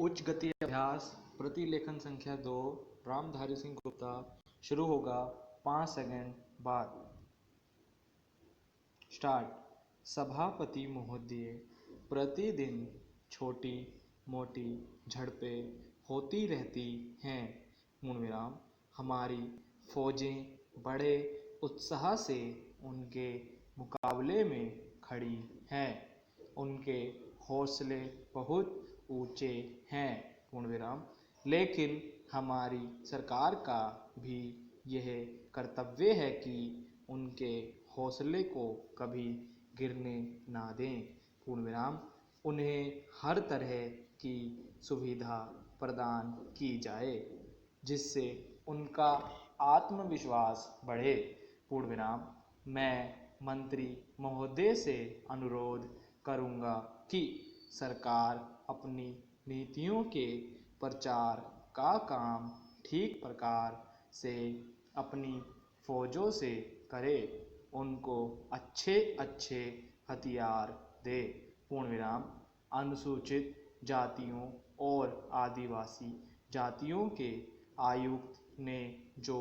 उच्च गति अभ्यास प्रतिलेखन संख्या 2 रामधारी सिंह गुप्ता शुरू होगा 5 सेकंड बाद। स्टार्ट। सभापति महोदय, प्रतिदिन छोटी मोटी झड़पें होती रहती हैं। पूर्णविराम। हमारी फौजें बड़े उत्साह से उनके मुकाबले में खड़ी हैं। उनके हौसले बहुत ऊंचे हैं। पूर्णविराम। लेकिन हमारी सरकार का भी यह कर्तव्य है कि उनके हौसले को कभी गिरने ना दें। पूर्णविराम। उन्हें हर तरह की सुविधा प्रदान की जाए जिससे उनका आत्मविश्वास बढ़े। पूर्णविराम। मैं मंत्री महोदय से अनुरोध करूंगा कि सरकार अपनी नीतियों के प्रचार का काम ठीक प्रकार से अपनी फौजों से करे, उनको अच्छे अच्छे हथियार दे। पूर्णविराम। अनुसूचित जातियों और आदिवासी जातियों के आयुक्त ने जो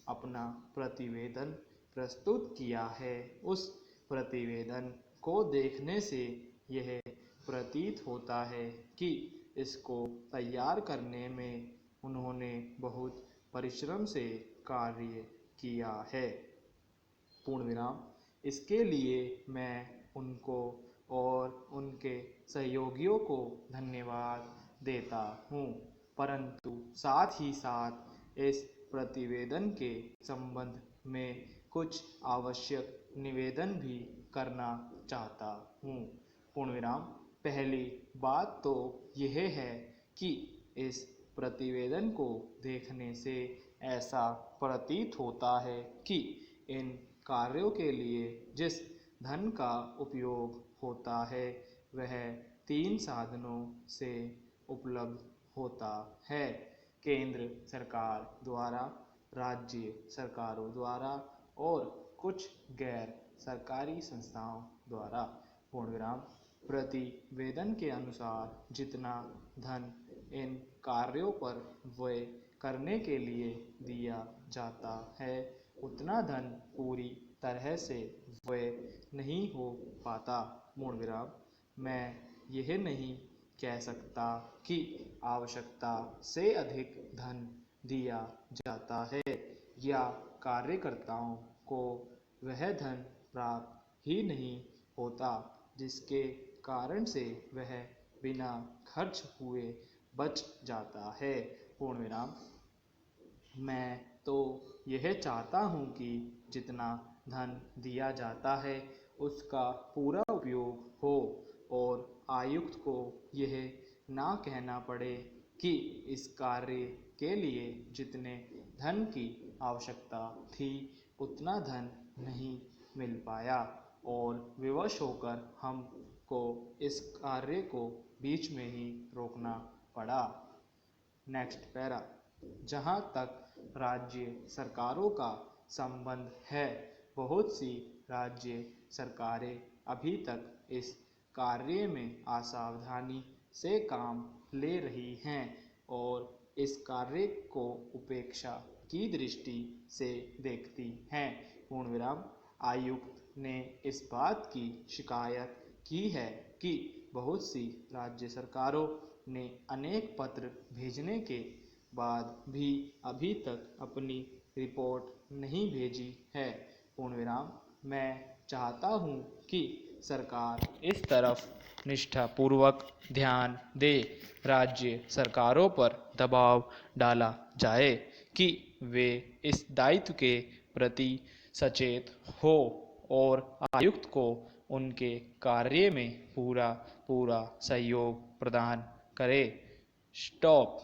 अपना प्रतिवेदन प्रस्तुत किया है, उस प्रतिवेदन को देखने से यह प्रतीत होता है कि इसको तैयार करने में उन्होंने बहुत परिश्रम से कार्य किया है। पूर्णविराम। इसके लिए मैं उनको और उनके सहयोगियों को धन्यवाद देता हूँ, परंतु साथ ही साथ इस प्रतिवेदन के संबंध में कुछ आवश्यक निवेदन भी करना चाहता हूँ। पूर्णविराम। पहली बात तो यह है कि इस प्रतिवेदन को देखने से ऐसा प्रतीत होता है कि इन कार्यों के लिए जिस धन का उपयोग होता है वह 3 साधनों से उपलब्ध होता है। केंद्र सरकार द्वारा, राज्य सरकारों द्वारा और कुछ गैर सरकारी संस्थाओं द्वारा। पूर्णविराम। प्रतिवेदन के अनुसार जितना धन इन कार्यों पर व्यय करने के लिए दिया जाता है, उतना धन पूरी तरह से व्यय नहीं हो पाता। पूर्णविराम। मैं यह नहीं कह सकता कि आवश्यकता से अधिक धन दिया जाता है या कार्यकर्ताओं को वह धन प्राप्त ही नहीं होता जिसके कारण से वह बिना खर्च हुए बच जाता है। पूर्णविराम। मैं तो यह चाहता हूँ कि जितना धन दिया जाता है उसका पूरा उपयोग हो और आयुक्त को यह ना कहना पड़े कि इस कार्य के लिए जितने धन की आवश्यकता थी उतना धन नहीं मिल पाया और विवश होकर हमको इस कार्य को बीच में ही रोकना पड़ा। Next para. जहाँ तक राज्य सरकारों का संबंध है, बहुत सी राज्य सरकारें अभी तक इस कार्य में असावधानी से काम ले रही हैं और इस कार्य को उपेक्षा की दृष्टि से देखती हैं। पूर्णविराम। आयुक्त ने इस बात की शिकायत की है कि बहुत सी राज्य सरकारों ने अनेक पत्र भेजने के बाद भी अभी तक अपनी रिपोर्ट नहीं भेजी है। पूर्णविराम। मैं चाहता हूँ कि सरकार इस तरफ निष्ठापूर्वक ध्यान दे। राज्य सरकारों पर दबाव डाला जाए कि वे इस दायित्व के प्रति सचेत हो और आयुक्त को उनके कार्य में पूरा सहयोग प्रदान करे। स्टॉप।